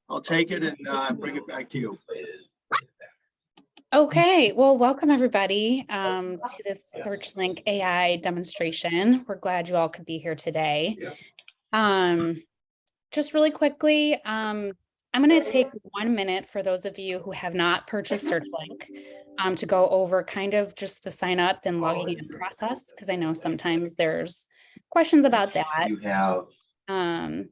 I'll take it and bring it back to you. Okay, well, welcome everybody to this SearchLink.ai demonstration. We're glad you all could be here today. Just really quickly, I'm going to take 1 minute for those of you who have not purchased SearchLink to go over kind of just the sign up and logging in process, because I know sometimes there's questions about that. And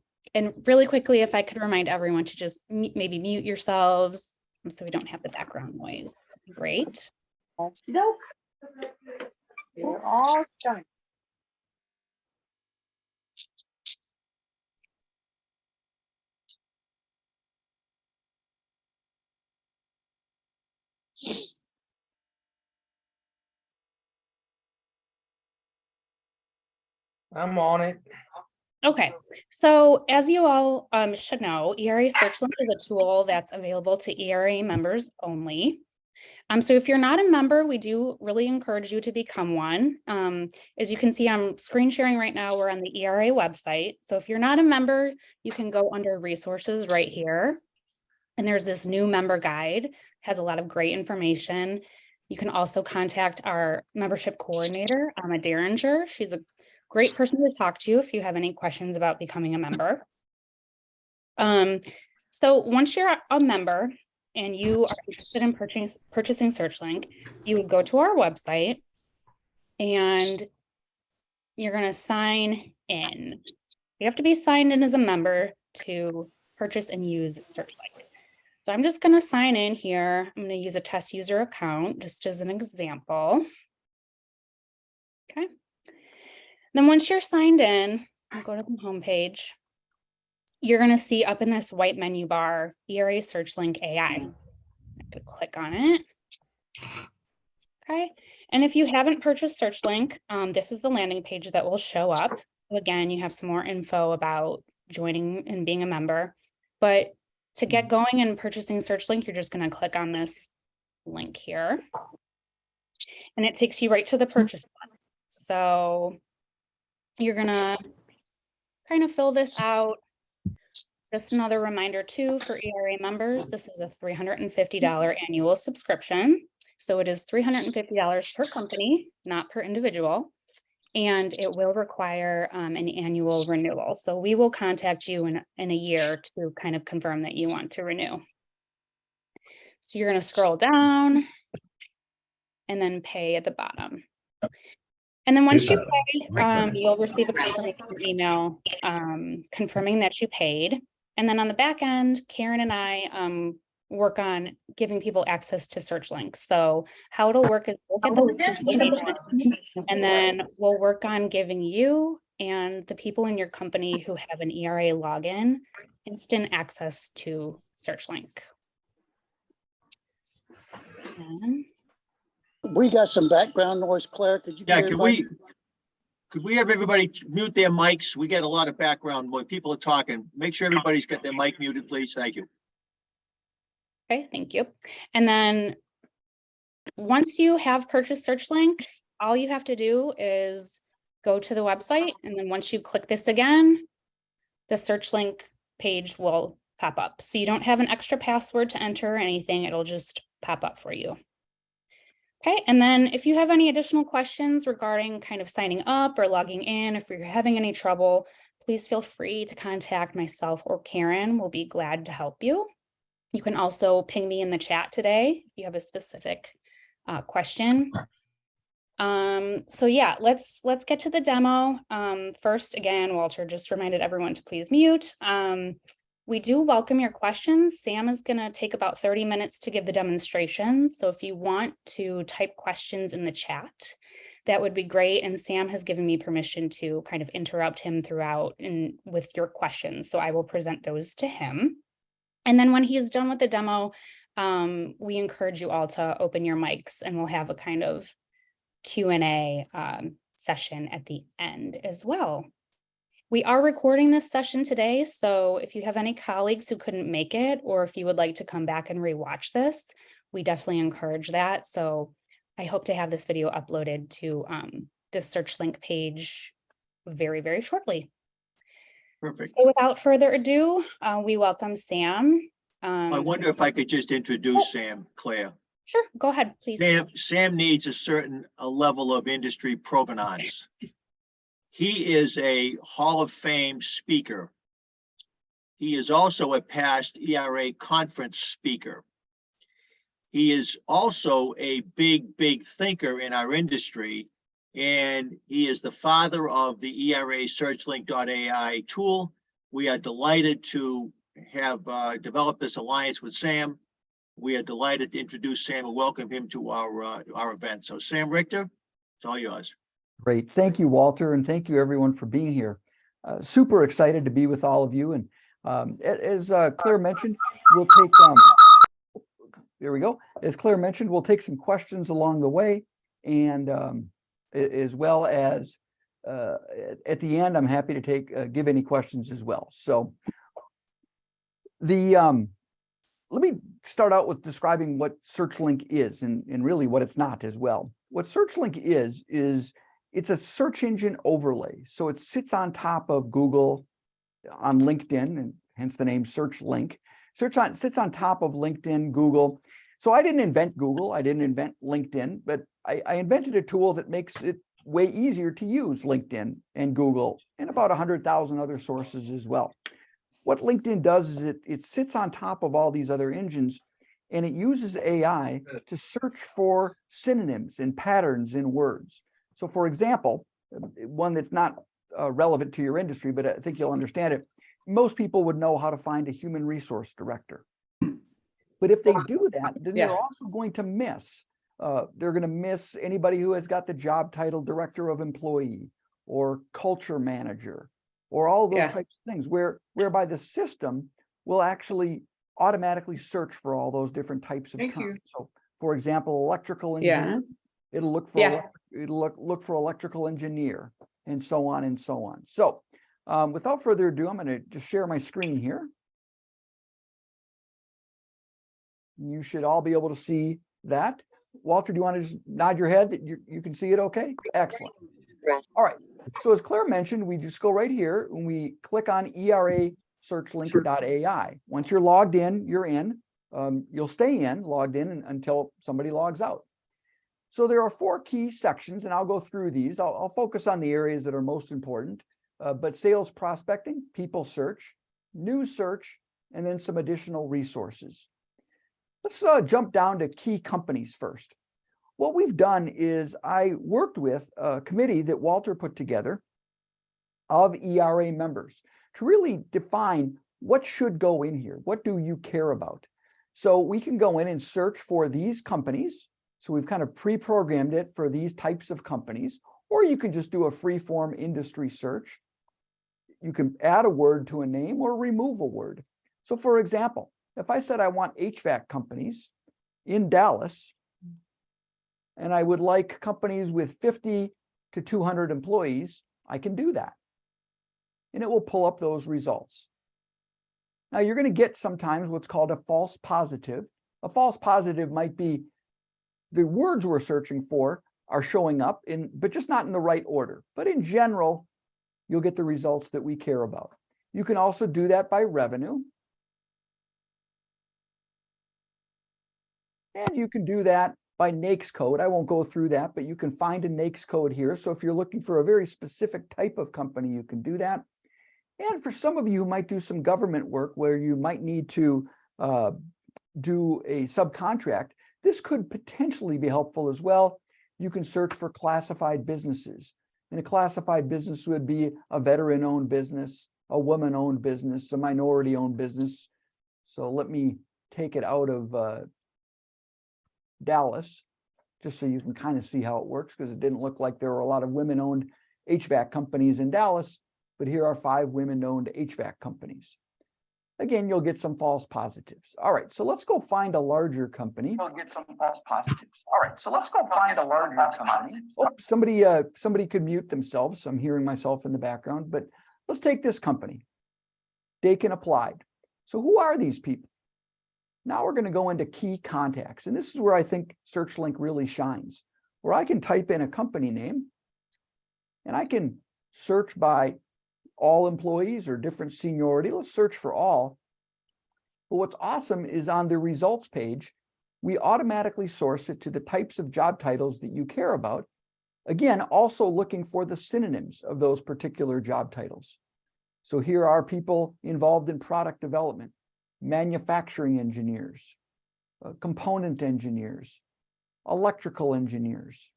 really quickly, if I could remind everyone to just maybe mute yourselves so we don't have the background noise. Great. Nope. We're all done. I'm on it. Okay, so as you all should know, ERA SearchLink is a tool that's available to ERA members only. So if you're not a member, we do really encourage you to become one. As you can see, I'm screen sharing right now. We're on the ERA website. So if you're not a member, you can go under resources right here. And there's this new member guide, has a lot of great information. You can also contact our membership coordinator, Emma Derringer. She's a great person to talk to if you have any questions about becoming a member. So once you're a member, and you are interested in purchasing SearchLink, you would go to our website and you're going to sign in. You have to be signed in as a member to purchase and use SearchLink. So I'm just going to sign in here. I'm going to use a test user account just as an example. Okay. Then once you're signed in, I'll go to the home page. You're going to see up in this white menu bar, ERA SearchLink.ai. I'm going to click on it. Okay. And if you haven't purchased SearchLink, this is the landing page that will show up. So again, you have some more info about joining and being a member. But to get going and purchasing SearchLink, you're just going to click on this link here. And it takes you right to the purchase button. So you're going to kind of fill this out. Just another reminder too, for ERA members, this is a $350 annual subscription. So it is $350 per company, not per individual. And it will require an annual renewal. So we will contact you in a year to kind of confirm that you want to renew. So you're going to scroll down and then pay at the bottom. And then once you pay, you'll receive a confirmation email confirming that you paid. And then on the back end, Karen and I work on giving people access to SearchLink. So how it'll work is we'll get the information, and then we'll work on giving you and the people in your company who have an ERA login instant access to SearchLink. We got some background noise, Claire. Could you? Yeah, could we have everybody mute their mics? We get a lot of background when people are talking. Make sure everybody's got their mic muted, please. Thank you. Okay, thank you. And then once you have purchased SearchLink, all you have to do is go to the website. And then once you click this again, the SearchLink page will pop up. So you don't have an extra password to enter or anything. It'll just pop up for you. Okay, and then if you have any additional questions regarding kind of signing up or logging in, if you're having any trouble, please feel free to contact myself or Karen. We'll be glad to help you. You can also ping me in the chat today if you have a specific question. So yeah, let's get to the demo. First, again, Walter just reminded everyone to please mute. We do welcome your questions. Sam is going to take about 30 minutes to give the demonstration. So if you want to type questions in the chat, that would be great. And Sam has given me permission to kind of interrupt him throughout with your questions. So I will present those to him. And then when he's done with the demo, we encourage you all to open your mics and we'll have a kind of Q&A session at the end as well. We are recording this session today, so if you have any colleagues who couldn't make it, or if you would like to come back and rewatch this, we definitely encourage that. So I hope to have this video uploaded to the SearchLink page very, very shortly. Perfect. So without further ado, we welcome Sam. I wonder if I could just introduce Sam, Claire. Sure, go ahead, please. Sam needs a certain level of industry provenance. He is a Hall of Fame speaker. He is also a past ERA conference speaker. He is also a big thinker in our industry, and he is the father of the ERA SearchLink.ai tool. We are delighted to have developed this alliance with Sam. We are delighted to introduce Sam and welcome him to our event. So Sam Richter, it's all yours. Great. Thank you, Walter, and thank you everyone for being here. Super excited to be with all of you. And as Claire mentioned, we'll take, there we go. As Claire mentioned, we'll take some questions along the way. And as well as at the end, I'm happy to give any questions as well. So let me start out with describing what SearchLink is and really what it's not as well. What SearchLink is it's a search engine overlay. So it sits on top of Google, on LinkedIn, and hence the name SearchLink. Sits on top of LinkedIn, Google. So I didn't invent Google, I didn't invent LinkedIn, but I invented a tool that makes it way easier to use LinkedIn and Google and about 100,000 other sources as well. What LinkedIn does is it sits on top of all these other engines, and it uses AI to search for synonyms and patterns in words. So for example, one that's not relevant to your industry, but I think you'll understand it. Most people would know how to find a human resource director. But if they do that, then they're also going to miss. They're going to miss anybody who has got the job title director of employee or culture manager, or all those types of things, whereby the system will actually automatically search for all those different types of terms. So, for example, electrical engineer, it'll look for look for electrical engineer, and so on and so on. So, without further ado, I'm going to just share my screen here. You should all be able to see that. Walter, do you want to just nod your head that you can see it okay? Excellent. All right. So as Claire mentioned, we just go right here and we click on ERA SearchLink.ai. Once you're logged in, you're in. You'll stay logged in until somebody logs out. So there are 4 key sections, and I'll go through these. I'll focus on the areas that are most important, but sales prospecting, people search, news search, and then some additional resources. Let's jump down to key companies first. What we've done is I worked with a committee that Walter put together of ERA members to really define what should go in here. What do you care about? So we can go in and search for these companies. So we've kind of pre-programmed it for these types of companies, or you can just do a free-form industry search. You can add a word to a name or remove a word. So for example, if I said I want HVAC companies in Dallas, and I would like companies with 50 to 200 employees, I can do that. And it will pull up those results. Now you're going to get sometimes what's called a false positive. A false positive might be the words we're searching for are showing up but just not in the right order. But in general, you'll get the results that we care about. You can also do that by revenue. And you can do that by NAICS code. I won't go through that, but you can find a NAICS code here. So if you're looking for a very specific type of company, you can do that. And for some of you who might do some government work where you might need to do a subcontract, this could potentially be helpful as well. You can search for classified businesses. And a classified business would be a veteran-owned business, a woman-owned business, a minority-owned business. So let me take it out of Dallas, just so you can kind of see how it works, because it didn't look like there were a lot of women-owned HVAC companies in Dallas, but here are 5 women-owned HVAC companies. Again, you'll get some false positives. All right, so let's go find a larger company. You'll get some false positives. All right, so let's go find a larger company. Oh, somebody could mute themselves. So I'm hearing myself in the background, but let's take this company, Dakin Applied. So who are these people? Now we're going to go into key contacts. And this is where I think SearchLink really shines, where I can type in a company name and I can search by all employees or different seniority. Let's search for all. But what's awesome is on the results page, we automatically source it to the types of job titles that you care about. Again, also looking for the synonyms of those particular job titles. So here are people involved in product development, manufacturing engineers, component engineers, electrical engineers.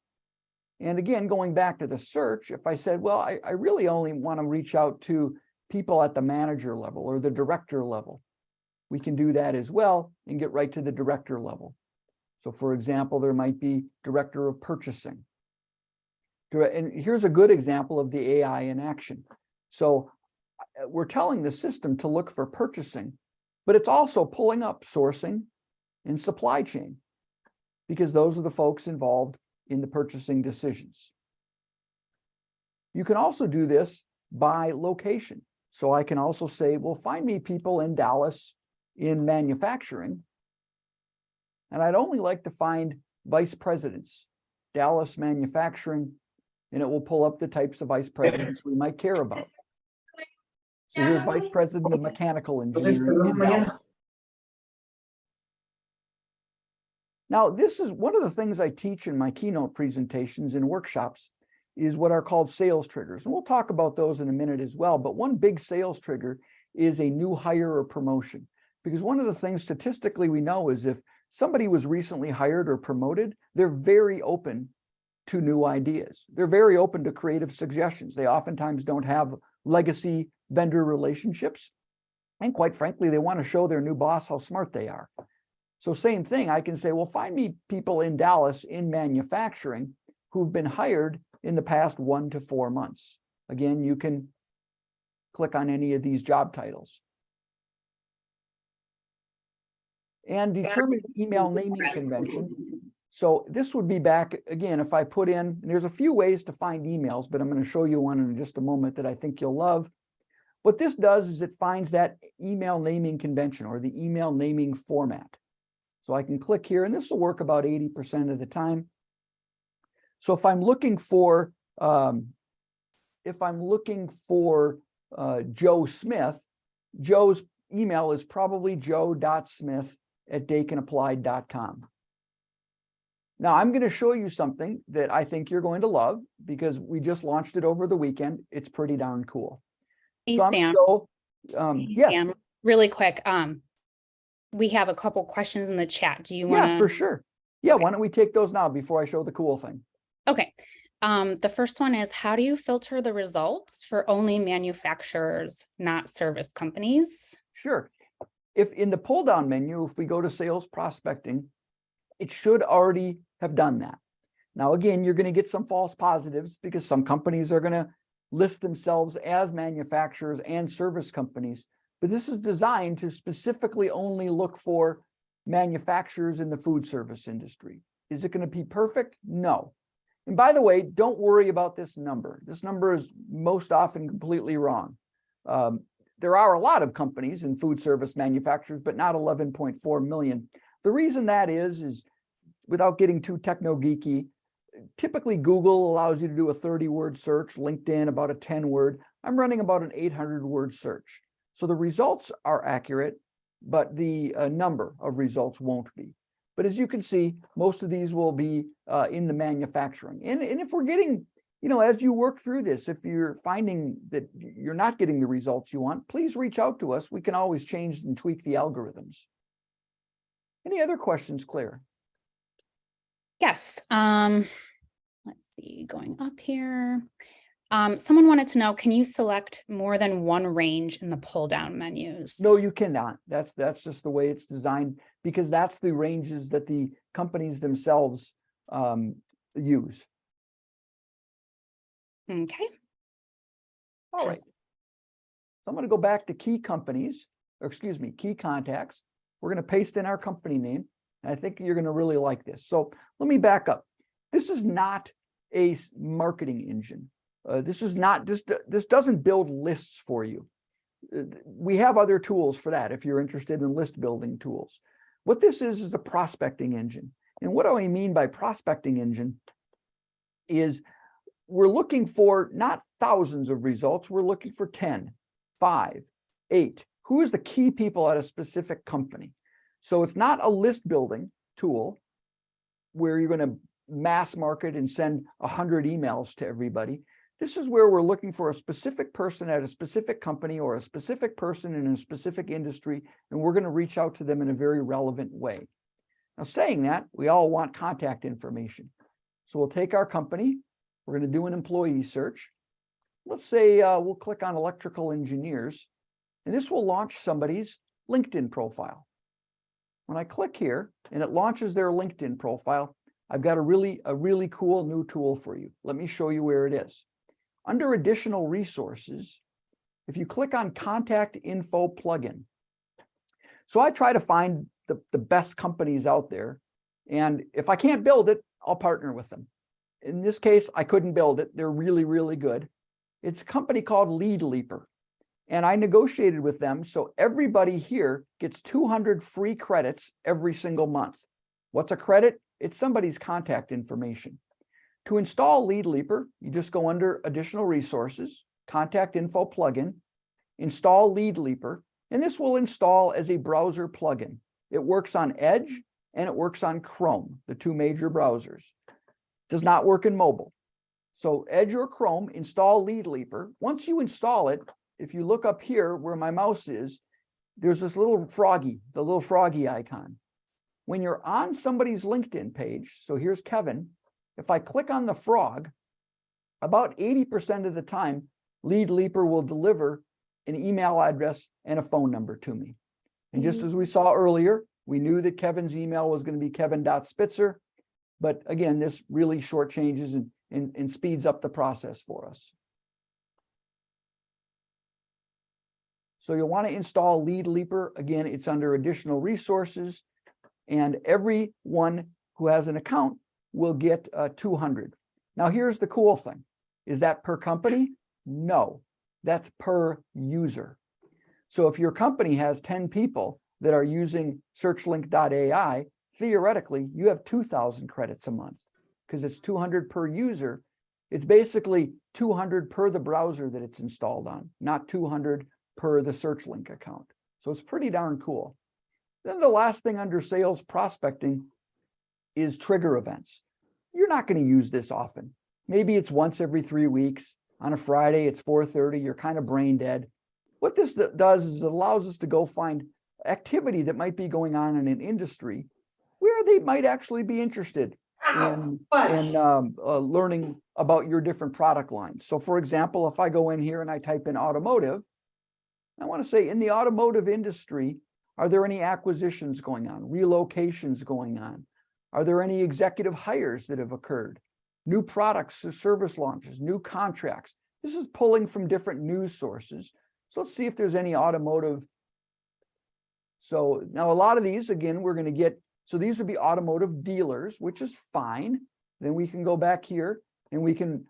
And again, going back to the search, if I said, well, I really only want to reach out to people at the manager level or the director level, we can do that as well and get right to the director level. So for example, there might be director of purchasing. And here's a good example of the AI in action. So we're telling the system to look for purchasing, but it's also pulling up sourcing and supply chain, because those are the folks involved in the purchasing decisions. You can also do this by location. So I can also say, well, find me people in Dallas in manufacturing. And I'd only like to find vice presidents, Dallas manufacturing, and it will pull up the types of vice presidents we might care about. So here's vice president of mechanical engineering in Dallas. Now, this is one of the things I teach in my keynote presentations and workshops is what are called sales triggers. And we'll talk about those in a minute as well. But one big sales trigger is a new hire or promotion. Because one of the things statistically we know is if somebody was recently hired or promoted, they're very open to new ideas. They're very open to creative suggestions. They oftentimes don't have legacy vendor relationships. And quite frankly, they want to show their new boss how smart they are. So same thing, I can say, well, find me people in Dallas in manufacturing who've been hired in the past 1 to 4 months. Again, you can click on any of these job titles. And determine email naming convention. So this would be back, again, if I put in, and there's a few ways to find emails, but I'm going to show you one in just a moment that I think you'll love. What this does is it finds that email naming convention or the email naming format. So I can click here, and this will work about 80% of the time. So if I'm looking for Joe Smith, Joe's email is probably joe.smith@dakinapplied.com. Now I'm going to show you something that I think you're going to love because we just launched it over the weekend. It's pretty darn cool. Hey, So Sam. Yes. Sam, really quick. We have a couple questions in the chat. Do you want to? Yeah, for sure. Yeah, why don't we take those now before I show the cool thing? Okay. The first one is, how do you filter the results for only manufacturers, not service companies? Sure. If in the pull down menu, if we go to sales prospecting, it should already have done that. Now, again, you're going to get some false positives because some companies are going to list themselves as manufacturers and service companies. But this is designed to specifically only look for manufacturers in the food service industry. Is it going to be perfect? No. And by the way, don't worry about this number. This number is most often completely wrong. There are a lot of companies in food service manufacturers, but not 11.4 million. The reason that is without getting too techno-geeky, typically Google allows you to do a 30-word search, LinkedIn about a 10-word. I'm running about an 800-word search. So the results are accurate, but the number of results won't be. But as you can see, most of these will be in the manufacturing. And if we're getting, as you work through this, if you're finding that you're not getting the results you want, please reach out to us. We can always change and tweak the algorithms. Any other questions, Claire? Yes. Let's see, going up here. Someone wanted to know, can you select more than one range in the pull down menus? No, you cannot. That's just the way it's designed, because that's the ranges that the companies themselves use. Okay. All right. So I'm going to go back to key companies, or excuse me, key contacts. We're going to paste in our company name, and I think you're going to really like this. So let me back up. This is not a marketing engine. This doesn't build lists for you. We have other tools for that if you're interested in list building tools. What this is a prospecting engine. And what do I mean by prospecting engine is we're looking for not thousands of results, we're looking for 10, 5, 8. Who is the key people at a specific company? So it's not a list building tool where you're going to mass market and send 100 emails to everybody. This is where we're looking for a specific person at a specific company or a specific person in a specific industry, and we're going to reach out to them in a very relevant way. Now, saying that, we all want contact information. So we'll take our company, we're going to do an employee search. Let's say we'll click on electrical engineers, and this will launch somebody's LinkedIn profile. When I click here and it launches their LinkedIn profile, I've got a really cool new tool for you. Let me show you where it is. Under additional resources, if you click on contact info plugin. So I try to find the best companies out there. And if I can't build it, I'll partner with them. In this case, I couldn't build it. They're really, really good. It's a company called Lead Leaper. And I negotiated with them. So everybody here gets 200 free credits every single month. What's a credit? It's somebody's contact information. To install Lead Leaper, you just go under additional resources, contact info plugin, install Lead Leaper, and this will install as a browser plugin. It works on Edge and it works on Chrome, the two major browsers. Does not work in mobile. So Edge or Chrome, install Lead Leaper. Once you install it, if you look up here where my mouse is, there's this little froggy, the little froggy icon. When you're on somebody's LinkedIn page, so here's Kevin, if I click on the frog, about 80% of the time, Lead Leaper will deliver an email address and a phone number to me. And just as we saw earlier, we knew that Kevin's email was going to be kevin.spitzer. But again, this really shortchanges and speeds up the process for us. So you'll want to install Lead Leaper. Again, it's under additional resources, and everyone who has an account will get 200. Now, here's the cool thing. Is that per company? No, that's per user. So if your company has 10 people that are using SearchLink.ai, theoretically, you have 2,000 credits a month because it's 200 per user. It's basically 200 per the browser that it's installed on, not 200 per the SearchLink account. So it's pretty darn cool. Then the last thing under sales prospecting is trigger events. You're not going to use this often. Maybe it's once every 3 weeks. On a Friday, it's 4:30. You're kind of brain dead. What this does is it allows us to go find activity that might be going on in an industry where they might actually be interested in learning about your different product lines. So for example, if I go in here and I type in automotive, I want to say in the automotive industry, are there any acquisitions going on, relocations going on? Are there any executive hires that have occurred? New products or service launches, new contracts. This is pulling from different news sources. So let's see if there's any automotive. So now a lot of these, again, we're going to get, so these would be automotive dealers, which is fine. Then we can go back here and we can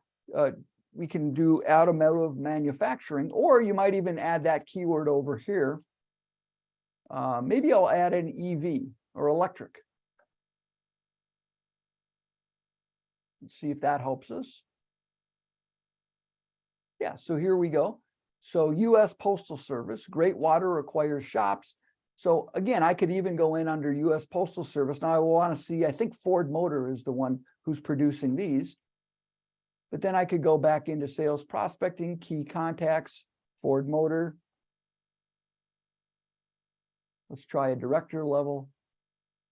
do automotive manufacturing, or you might even add that keyword over here. Maybe I'll add an EV or electric. Let's see if that helps us. Yeah, so here we go. So US Postal Service, Great Water acquires shops. So again, I could even go in under US Postal Service. Now I will want to see, I think Ford Motor is the one who's producing these. But then I could go back into sales prospecting, key contacts, Ford Motor. Let's try a director level.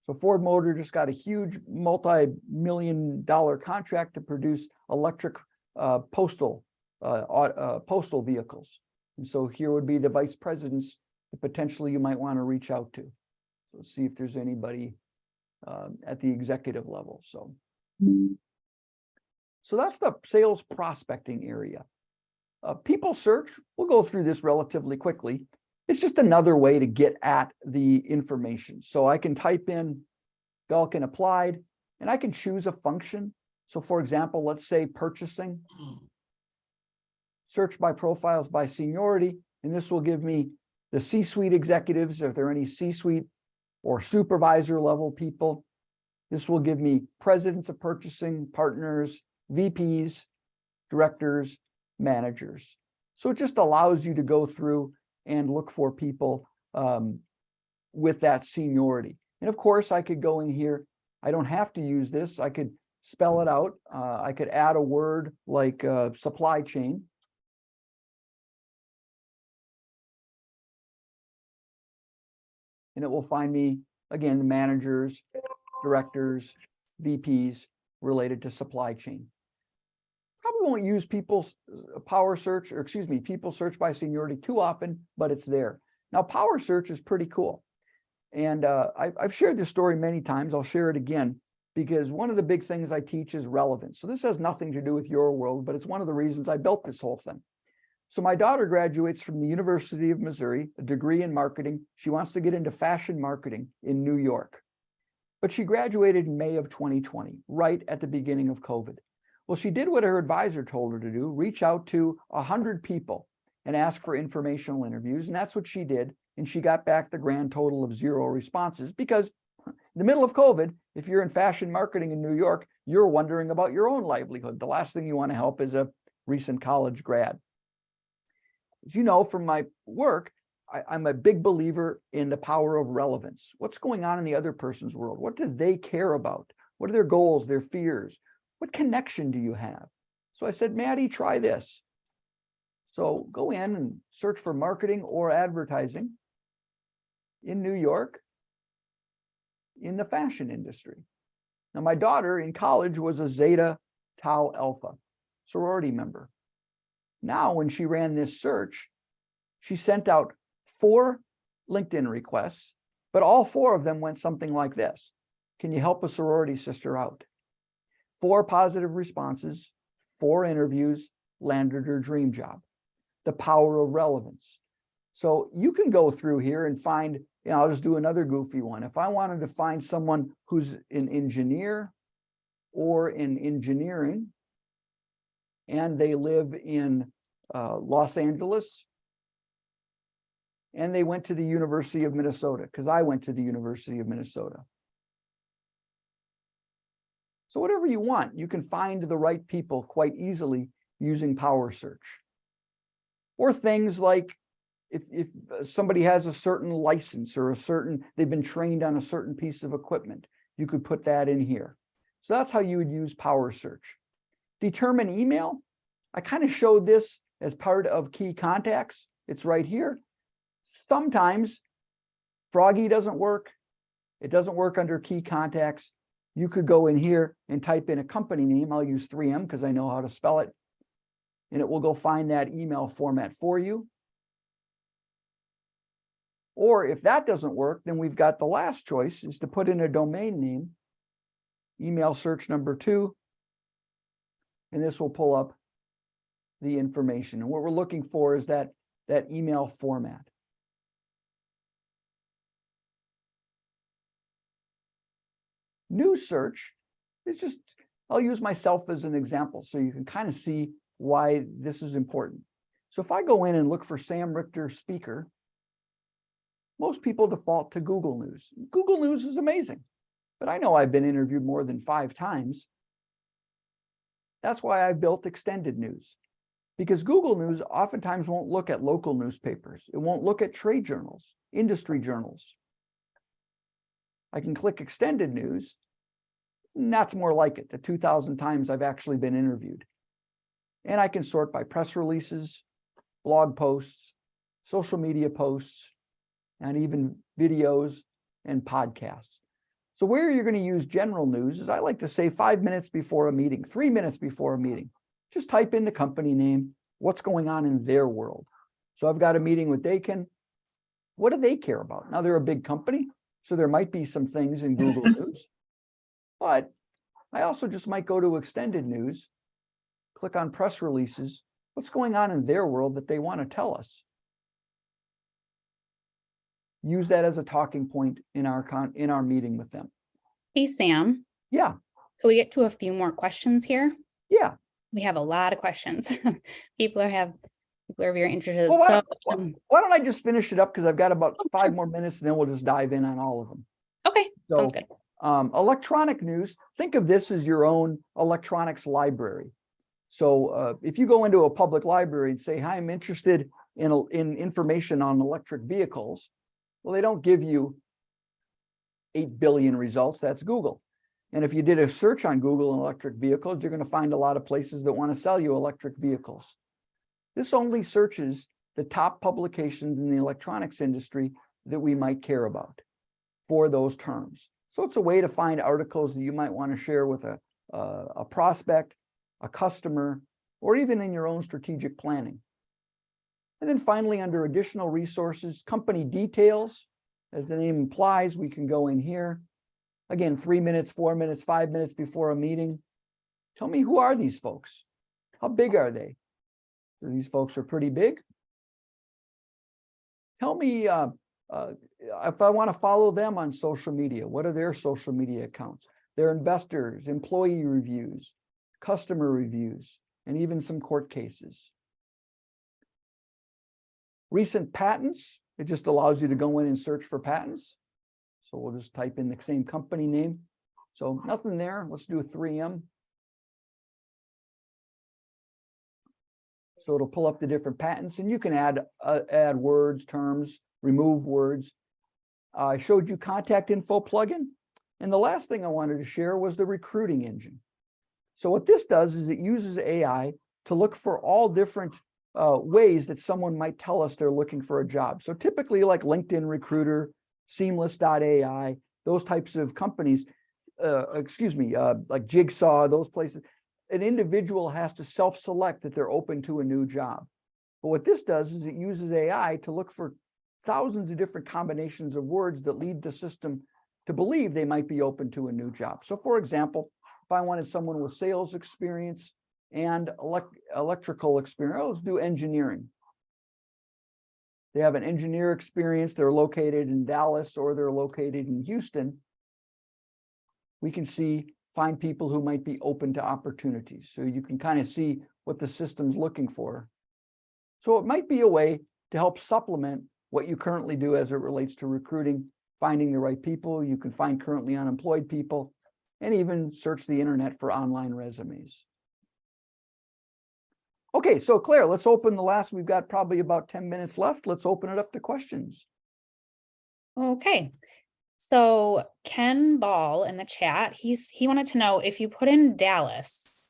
So Ford Motor just got a huge multi-million-dollar contract to produce electric postal vehicles. And so here would be the vice presidents that potentially you might want to reach out to. So let's see if there's anybody at the executive level. So that's the sales prospecting area. People search, we'll go through this relatively quickly. It's just another way to get at the information. So I can type in Belkin applied, and I can choose a function. So for example, let's say purchasing, search by profiles by seniority, and this will give me the C-suite executives, if there are any C-suite or supervisor level people. This will give me presidents of purchasing, partners, VPs, directors, managers. So it just allows you to go through and look for people with that seniority. And of course, I could go in here. I don't have to use this. I could spell it out. I could add a word like supply chain. And it will find me, again, the managers, directors, VPs related to supply chain. Probably won't use people's power search, or excuse me, people search by seniority too often, but it's there. Now, power search is pretty cool. And I've shared this story many times. I'll share it again, because one of the big things I teach is relevance. So this has nothing to do with your world, but it's one of the reasons I built this whole thing. So my daughter graduates from the University of Missouri, a degree in marketing. She wants to get into fashion marketing in New York. But she graduated in May of 2020, right at the beginning of COVID. Well, she did what her advisor told her to do, reach out to 100 people and ask for informational interviews. And that's what she did. And she got back the grand total of 0 responses, because in the middle of COVID, if you're in fashion marketing in New York, you're wondering about your own livelihood. The last thing you want to help is a recent college grad. As you know from my work, I'm a big believer in the power of relevance. What's going on in the other person's world? What do they care about? What are their goals, their fears? What connection do you have? So I said, Maddie, try this. So go in and search for marketing or advertising in New York in the fashion industry. Now, my daughter in college was a Zeta Tau Alpha sorority member. Now, when she ran this search, she sent out 4 LinkedIn requests, but all 4 of them went something like this. Can you help a sorority sister out? 4 positive responses, 4 interviews, landed her dream job. The power of relevance. So you can go through here and find, I'll just do another goofy one. If I wanted to find someone who's an engineer or in engineering, and they live in Los Angeles, and they went to the University of Minnesota, because I went to the University of Minnesota. So whatever you want, you can find the right people quite easily using Power Search. Or things like if somebody has a certain license or they've been trained on a certain piece of equipment, you could put that in here. So that's how you would use Power Search. Determine email. I kind of showed this as part of key contacts. It's right here. Sometimes Froggy doesn't work. It doesn't work under key contacts. You could go in here and type in a company name. I'll use 3M because I know how to spell it. And it will go find that email format for you. Or if that doesn't work, then we've got the last choice is to put in a domain name, email search number 2, and this will pull up the information. And what we're looking for is that email format. New search is just, I'll use myself as an example so you can kind of see why this is important. So if I go in and look for Sam Richter speaker, most people default to Google News. Google News is amazing, but I know I've been interviewed more than 5 times. That's why I built Extended News, because Google News oftentimes won't look at local newspapers. It won't look at trade journals, industry journals. I can click Extended News, and that's more like it, the 2,000 times I've actually been interviewed. And I can sort by press releases, blog posts, social media posts, and even videos and podcasts. So where you're going to use general news is I like to say 5 minutes before a meeting, 3 minutes before a meeting. Just type in the company name, what's going on in their world. So I've got a meeting with Dakin. What do they care about? Now they're a big company, so there might be some things in Google News, but I also just might go to Extended News, click on press releases, what's going on in their world that they want to tell us. Use that as a talking point in our meeting with them. Hey, Sam. Yeah. Can we get to a few more questions here? Yeah. We have a lot of questions. People are very interested. Well, So, why don't I just finish it up, because I've got about 5 more minutes, and then we'll just dive in on all of them. okay, So, sounds good. Electronic news, think of this as your own electronics library. So if you go into a public library and say, hi, I'm interested in information on electric vehicles, well, they don't give you 8 billion results. That's Google. And if you did a search on Google on electric vehicles, you're going to find a lot of places that want to sell you electric vehicles. This only searches the top publications in the electronics industry that we might care about for those terms. So it's a way to find articles that you might want to share with a prospect, a customer, or even in your own strategic planning. And then finally, under additional resources, company details, as the name implies, we can go in here. Again, 3 minutes, 4 minutes, 5 minutes before a meeting. Tell me, who are these folks? How big are they? These folks are pretty big. Tell me if I want to follow them on social media, what are their social media accounts? Their investors, employee reviews, customer reviews, and even some court cases. Recent patents, it just allows you to go in and search for patents. So we'll just type in the same company name. So nothing there. Let's do a 3M. So it'll pull up the different patents, and you can add words, terms, remove words. I showed you contact info plugin. And the last thing I wanted to share was the recruiting engine. So what this does is it uses AI to look for all different ways that someone might tell us they're looking for a job. So typically like LinkedIn Recruiter, Seamless.ai, those types of companies, like Jigsaw, those places, an individual has to self-select that they're open to a new job. But what this does is it uses AI to look for thousands of different combinations of words that lead the system to believe they might be open to a new job. So for example, if I wanted someone with sales experience and electrical experience, let's do engineering. They have an engineer experience, they're located in Dallas or they're located in Houston. We can find people who might be open to opportunities. So you can kind of see what the system's looking for. So it might be a way to help supplement what you currently do as it relates to recruiting, finding the right people. You can find currently unemployed people, and even search the internet for online resumes. Okay, so Claire, let's open we've got probably about 10 minutes left. Let's open it up to questions. Okay. So Ken Ball in the chat, he wanted to know, if you put in Dallas,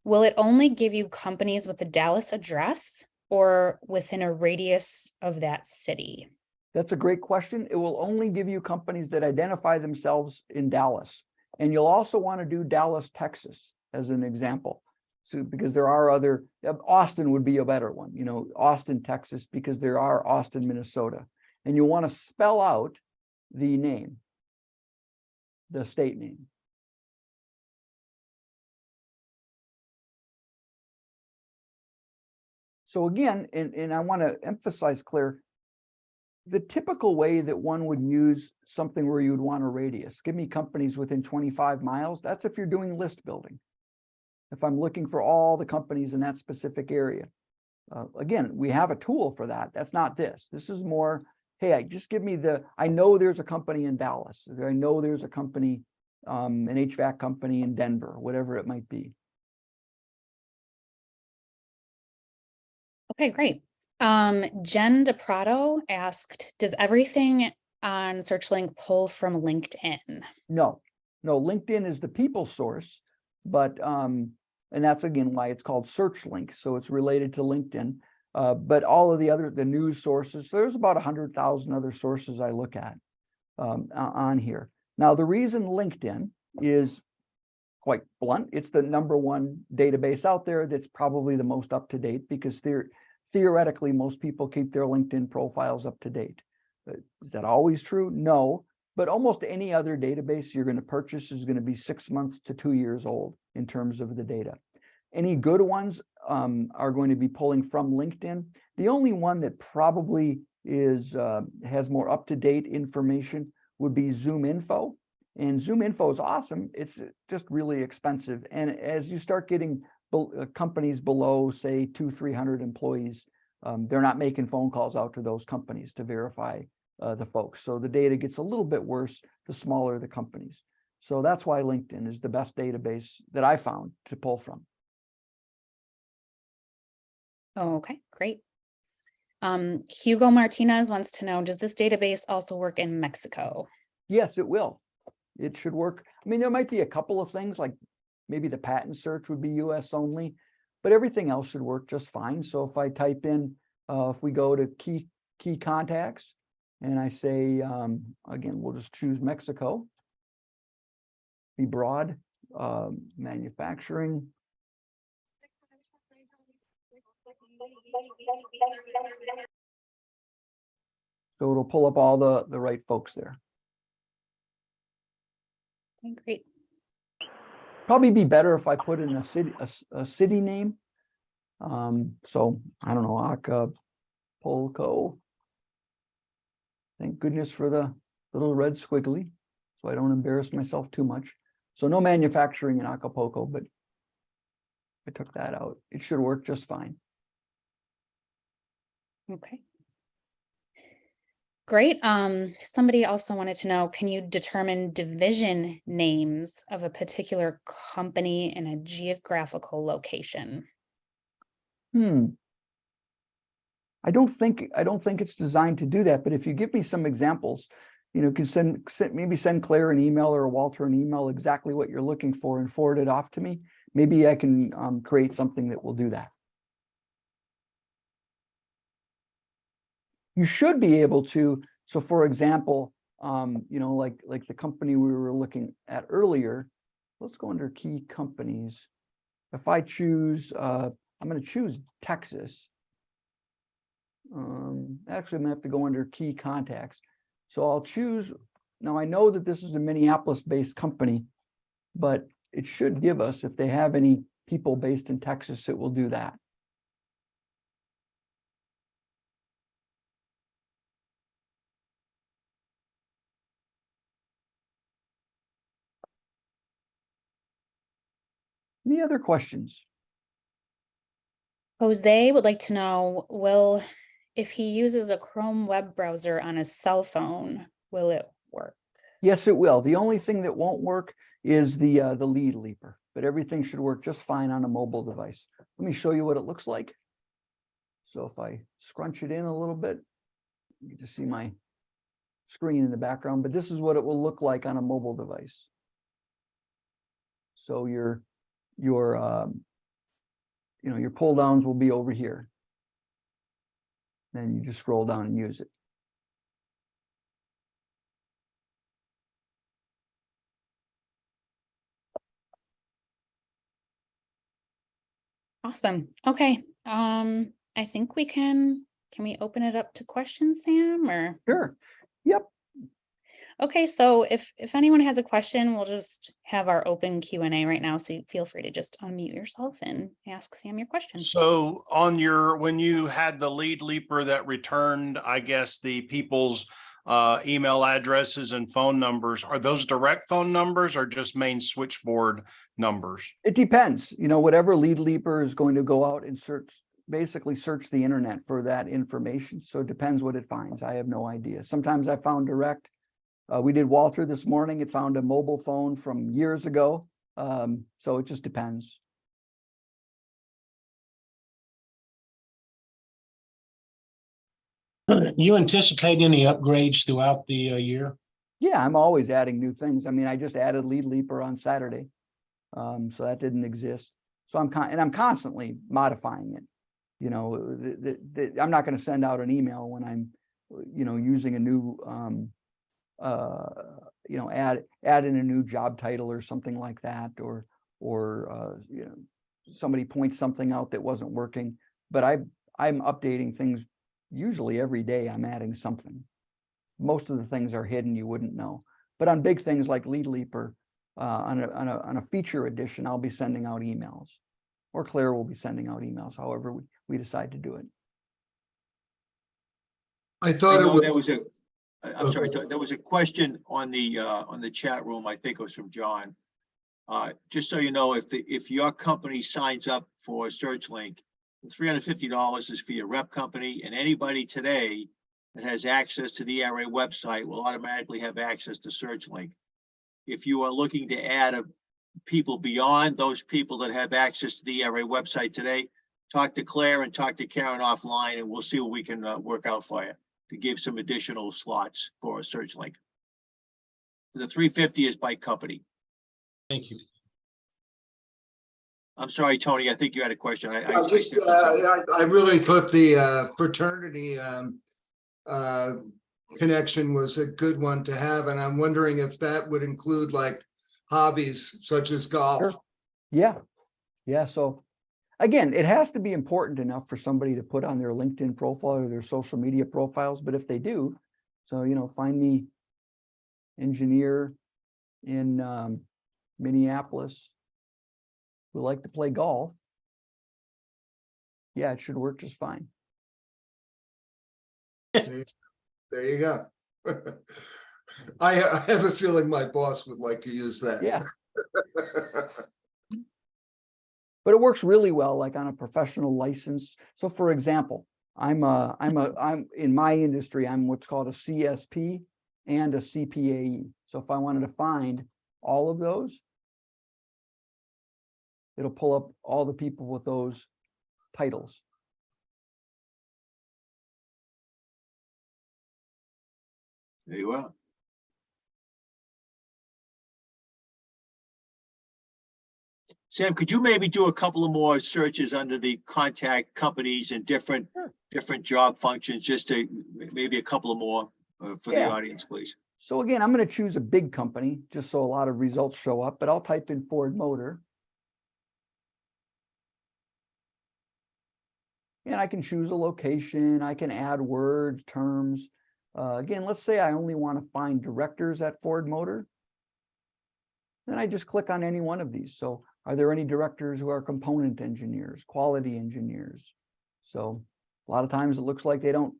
will it only give you companies with the Dallas address or within a radius of that city? That's a great question. It will only give you companies that identify themselves in Dallas. And you'll also want to do Dallas, Texas, as an example. So, because there are other, Austin would be a better one, Austin, Texas, because there are Austin, Minnesota. And you want to spell out the name, the state name. So again, and I want to emphasize, Claire, the typical way that one would use something where you would want a radius, give me companies within 25 miles, that's if you're doing list building. If I'm looking for all the companies in that specific area. Again, we have a tool for that. That's not this. This is more, hey, just give me I know there's a company in Dallas. I know there's a company, an HVAC company in Denver, whatever it might be. Okay, great. Jen DePrado asked, does everything on SearchLink pull from LinkedIn? No, LinkedIn is the people source, but and that's again why it's called SearchLink. So it's related to LinkedIn. But all of the news sources, there's about 100,000 other sources I look at on here. Now, the reason LinkedIn is quite blunt, it's the #1 database out there that's probably the most up to date, because theoretically, most people keep their LinkedIn profiles up to date. Is that always true? No, but almost any other database you're going to purchase is going to be 6 months to 2 years old in terms of the data. Any good ones are going to be pulling from LinkedIn. The only one that probably has more up-to-date information would be ZoomInfo. And ZoomInfo is awesome. It's just really expensive. And as you start getting companies below, say, 200-300 employees, they're not making phone calls out to those companies to verify the folks. So the data gets a little bit worse the smaller the companies. So that's why LinkedIn is the best database that I found to pull from. Oh, okay, great. Hugo Martinez wants to know, does this database also work in Mexico? Yes, it will. It should work. I mean, there might be a couple of things like maybe the patent search would be US only, but everything else should work just fine. So if I type in, if we go to key contacts and I say, again, we'll just choose Mexico, be broad, manufacturing. So it'll pull up all the right folks there. Okay, great. Probably be better if I put in a city name. So I don't know, Acapulco. Thank goodness for the little red squiggly, so I don't embarrass myself too much. So no manufacturing in Acapulco, but I took that out. It should work just fine. Okay. Great. Somebody also wanted to know, can you determine division names of a particular company in a geographical location? I don't think it's designed to do that, but if you give me some examples, you know, can maybe send Claire an email or Walter an email exactly what you're looking for and forward it off to me. Maybe I can create something that will do that. You should be able to. So for example, you know, like the company we were looking at earlier, let's go under key companies. If I choose, I'm going to choose Texas. Actually, I'm gonna have to go under key contacts. So I'll choose, now I know that this is a Minneapolis-based company, but it should give us, if they have any people based in Texas, it will do that. Any other questions? Jose would like to know, if he uses a Chrome web browser on his cell phone, will it work? Yes, it will. The only thing that won't work is the lead leaper, but everything should work just fine on a mobile device. Let me show you what it looks like. So if I scrunch it in a little bit, you can see my screen in the background, but this is what it will look like on a mobile device. So your you know, your pull downs will be over here. Then you just scroll down and use it. Awesome. Okay. I think can we open it up to questions, Sam, or? Sure. Yep. Okay, so if anyone has a question, we'll just have our open Q&A right now. So feel free to just unmute yourself and ask Sam your question. So when you had the lead leaper that returned, I guess, the people's email addresses and phone numbers, are those direct phone numbers or just main switchboard numbers? It depends. You know, whatever lead leaper is going to go out and basically search the internet for that information. So it depends what it finds. I have no idea. Sometimes I found direct. We did Walter this morning. It found a mobile phone from years ago. So it just depends. You anticipate any upgrades throughout the year? Yeah, I'm always adding new things. I mean, I just added lead leaper on Saturday. So that didn't exist. So I'm constantly modifying it. You know, I'm not going to send out an email when I'm, you know, using a new, you know, add in a new job title or something like that, or you know, somebody points something out that wasn't working. But I'm updating things usually every day. I'm adding something. Most of the things are hidden, you wouldn't know. But on big things like lead leaper, on a feature edition, I'll be sending out emails, or Claire will be sending out emails, however we decide to do it. I thought I know it there was, was I'm sorry, there was a question on the chat room. I think it was from John. Just so you know, if your company signs up for SearchLink, $350 is for your rep company, and anybody today that has access to the ERA website will automatically have access to SearchLink. If you are looking to add people beyond those people that have access to the ERA website today, talk to Claire and talk to Karen offline, and we'll see what we can work out for you to give some additional slots for a search link. The 350 is by company. Thank you. I'm sorry, Tony, I think you had a question. I really thought the fraternity connection was a good one to have, and I'm wondering if that would include like hobbies such as golf. Sure. Yeah. So again, it has to be important enough for somebody to put on their LinkedIn profile or their social media profiles. But if they do, so, find me engineer in Minneapolis who like to play golf. Yeah, it should work just fine. There you go. I have a feeling my boss would like to use that. Yeah. But it works really well, like on a professional license. So for example, I'm in my industry, I'm what's called a CSP and a CPAE. So if I wanted to find all of those, it'll pull up all the people with those titles. There you are. Sam, could you maybe do a couple of more searches under the contact companies and different job functions, just to maybe a couple of more for the audience, please? So again, I'm going to choose a big company just so a lot of results show up, but I'll type in Ford Motor. And I can choose a location. I can add words, terms. Again, let's say I only want to find directors at Ford Motor. Then I just click on any one of these. So are there any directors who are component engineers, quality engineers? So a lot of times it looks like they don't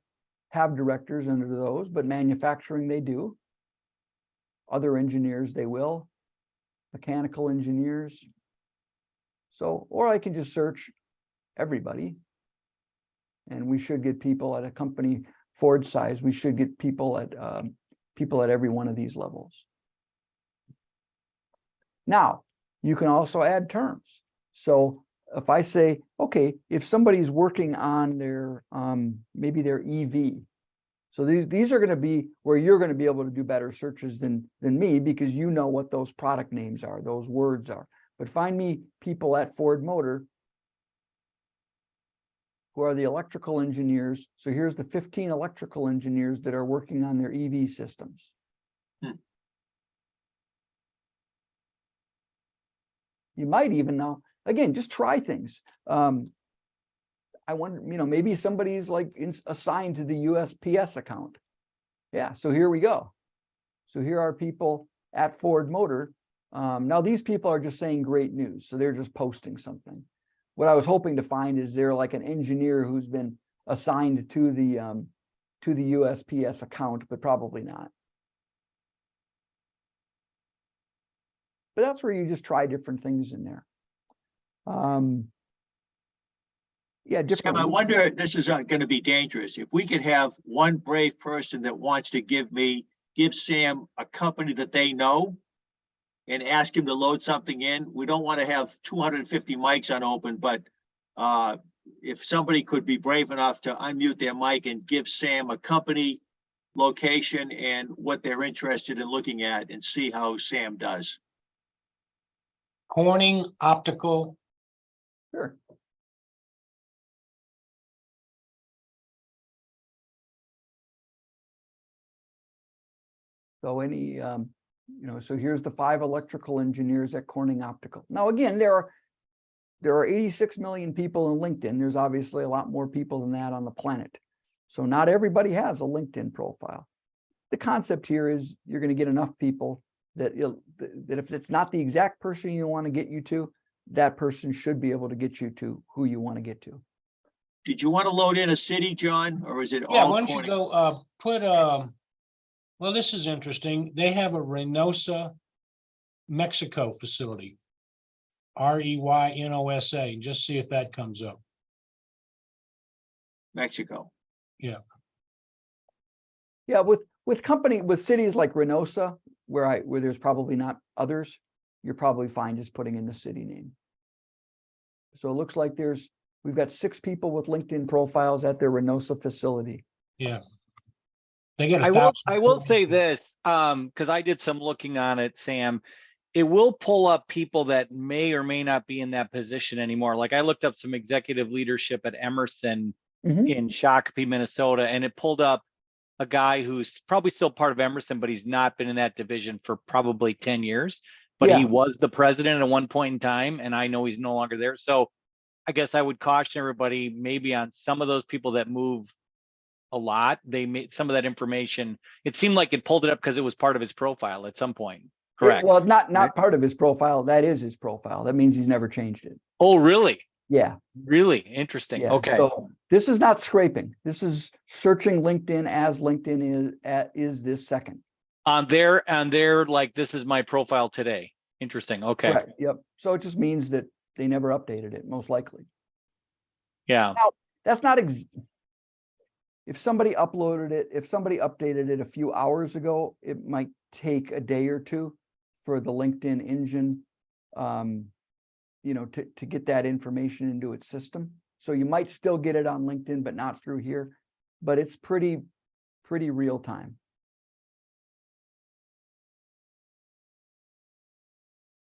have directors under those, but manufacturing they do. Other engineers they will. Mechanical engineers. So, or I can just search everybody. And we should get people at a company Ford size. We should get people at every one of these levels. Now, you can also add terms. So if I say, okay, if somebody's working on their maybe their EV, so these are going to be where you're going to be able to do better searches than me, because you know what those product names are, those words are. But find me people at Ford Motor who are the electrical engineers. So here's the 15 electrical engineers that are working on their EV systems. You might even know, again, just try things. I wonder, maybe somebody's like assigned to the USPS account. Yeah, so here we go. So here are people at Ford Motor. Now these people are just saying great news. So they're just posting something. What I was hoping to find is there like an engineer who's been assigned to the USPS account, but probably not. But that's where you just try different things in there. Yeah, different. Sam, I wonder, this is going to be dangerous. If we could have one brave person that wants to give Sam a company that they know and ask him to load something in. We don't want to have 250 mics unopened, but if somebody could be brave enough to unmute their mic and give Sam a company, location, and what they're interested in looking at, and see how Sam does. Corning Optical. Sure. So any, so here's the 5 electrical engineers at Corning Optical. Now, again, there are 86 million people in LinkedIn. There's obviously a lot more people than that on the planet. So not everybody has a LinkedIn profile. The concept here is you're going to get enough people that if it's not the exact person you want to get you to, that person should be able to get you to who you want to get to. Did you want to load in a city, John, or is it Yeah, all why don't you Corning? go put well, this is interesting. They have a Reynosa, Mexico facility. Reynosa. Just see if that comes up. Mexico. Yeah. Yeah, with cities like Reynosa, where there's probably not others, you're probably fine just putting in the city name. So it looks like there's We've got 6 people with LinkedIn profiles at their Reynosa facility. Yeah. They get I 1,000. will say this, because I did some looking on it, Sam. It will pull up people that may or may not be in that position anymore. Like I looked up some executive leadership at Emerson Mhm. in Shakopee, Minnesota, and it pulled up a guy who's probably still part of Emerson, but he's not been in that division for probably 10 years. But Yeah. he was the president at one point in time, and I know he's no longer there. So I guess I would caution everybody maybe on some of those people that move a lot. They made some of that information. It seemed like it pulled it up because it was part of his profile at some point. Correct. Well, not Right. part of his profile. That is his profile. That means he's never changed it. Oh, really? Yeah. Really interesting. Yeah. Okay. So this is not scraping. This is searching LinkedIn as LinkedIn is this second. On their like, this is my profile today. Interesting. Okay. Correct. Yep. So it just means that they never updated it, most likely. Yeah. Now, that's not if somebody uploaded it, if somebody updated it a few hours ago, it might take a day or two for the LinkedIn engine, to get that information into its system. So you might still get it on LinkedIn, but not through here. But it's pretty real time.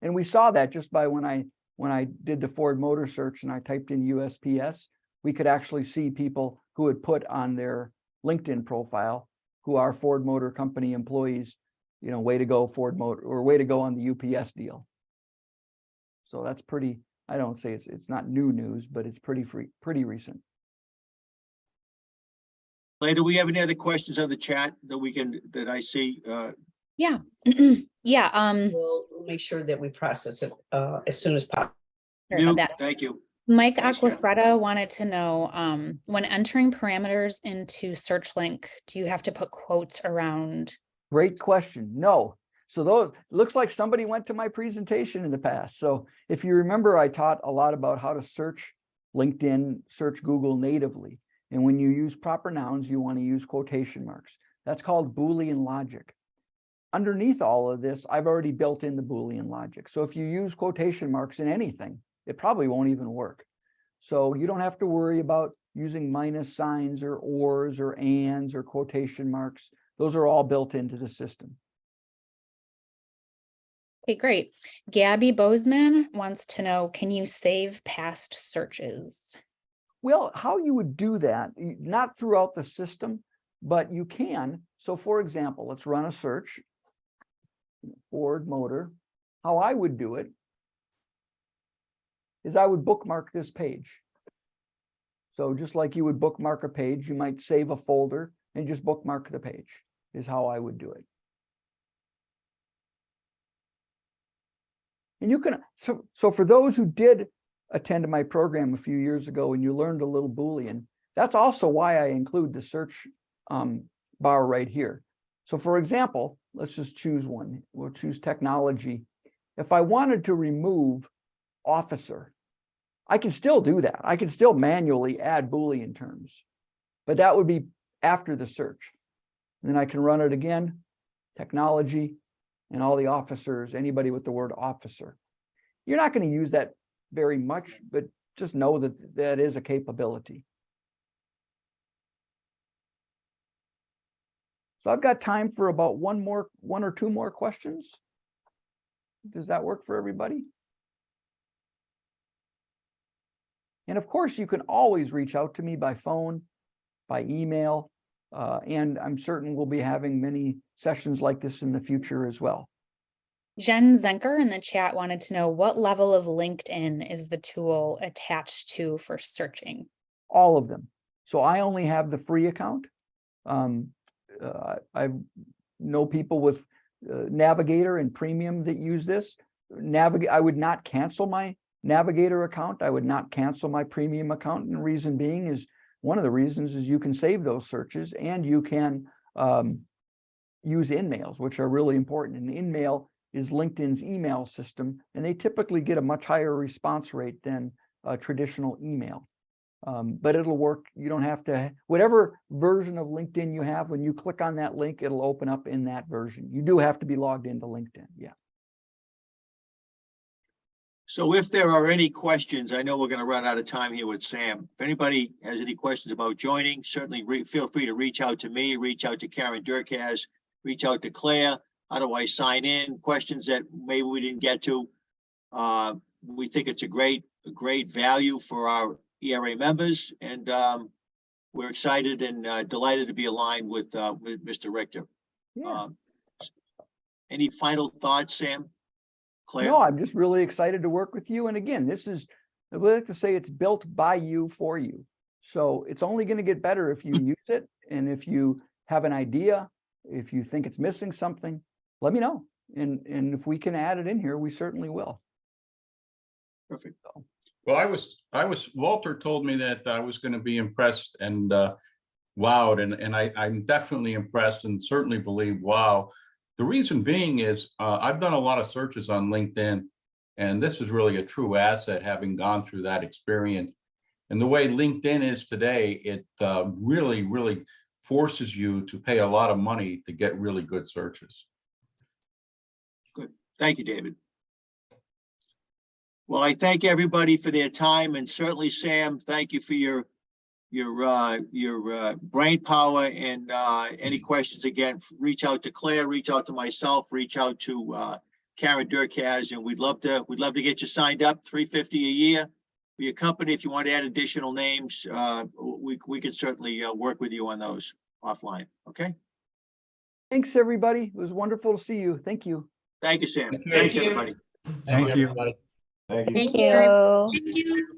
And we saw that just by when I did the Ford Motor search and I typed in USPS, we could actually see people who had put on their LinkedIn profile who are Ford Motor Company employees, way to go Ford Motor, or way to go on the UPS deal. So that's pretty, I don't say it's not new news, but it's pretty recent. Clay, do we have any other questions on the chat that I see? Yeah. Yeah. We'll make sure that we process it as soon as possible. Sorry about Mute, that. thank you. Mike Thanks, Jen. Aquafreda wanted to know, when entering parameters into SearchLink, do you have to put quotes around? Great question. No. So those looks like somebody went to my presentation in the past. So if you remember, I taught a lot about how to search LinkedIn, search Google natively. And when you use proper nouns, you want to use quotation marks. That's called Boolean logic. Underneath all of this, I've already built in the Boolean logic. So if you use quotation marks in anything, it probably won't even work. So you don't have to worry about using minus signs or ors or ands or quotation marks. Those are all built into the system. Okay, great. Gabby Bozeman wants to know, can you save past searches? Well, how you would do that, not throughout the system, but you can. So for example, let's run a search, Ford Motor. How I would do it is I would bookmark this page. So just like you would bookmark a page, you might save a folder and just bookmark the page, is how I would do it. And you can, so for those who did attend my program a few years ago and you learned a little Boolean, that's also why I include the search bar right here. So for example, let's just choose one. We'll choose technology. If I wanted to remove officer, I can still do that. I can still manually add Boolean terms, but that would be after the search. And then I can run it again, technology, and all the officers, anybody with the word officer. You're not going to use that very much, but just know that that is a capability. So I've got time for about one or two more questions. Does that work for everybody? And of course, you can always reach out to me by phone, by email, and I'm certain we'll be having many sessions like this in the future as well. Jen Zenker in the chat wanted to know, what level of LinkedIn is the tool attached to for searching? All of them. So I only have the free account. I know people with Navigator and Premium that use this. I would not cancel my Navigator account. I would not cancel my Premium account. And the reason being is, one of the reasons is you can save those searches and you can use InMails, which are really important. And InMail is LinkedIn's email system, and they typically get a much higher response rate than traditional email. But it'll work. You don't have to, whatever version of LinkedIn you have, when you click on that link, it'll open up in that version. You do have to be logged into LinkedIn. Yeah. So if there are any questions, I know we're going to run out of time here with Sam. If anybody has any questions about joining, certainly feel free to reach out to me, reach out to Karen Durkaz, reach out to Claire. How do I sign in? Questions that maybe we didn't get to. We think it's a great value for our ERA members, and we're excited and delighted to be aligned with Mr. Richter. Yeah. Any final thoughts, Sam? Claire? No, I'm just really excited to work with you. And again, this is, I would like to say it's built by you for you. So it's only going to get better if you use it. And if you have an idea, if you think it's missing something, let me know. And if we can add it in here, we certainly will. Perfect. Well, Walter told me that I was going to be impressed and wowed, and I'm definitely impressed and certainly believe wow. The reason being is I've done a lot of searches on LinkedIn, and this is really a true asset, having gone through that experience. And the way LinkedIn is today, it really, really forces you to pay a lot of money to get really good searches. Good. Thank you, David. Well, I thank everybody for their time, and certainly Sam, thank you for your brain power, and any questions, again, reach out to Claire, reach out to myself, reach out to Karen Durkaz, and we'd love to get you signed up. $350 a year for your company. If you want to add additional names, we can certainly work with you on those offline. Okay. Thanks, everybody. It was wonderful to see you. Thank you. Thank you, Sam. Thanks, everybody. Thank you, everybody. Thank Thank you. you. Thank you.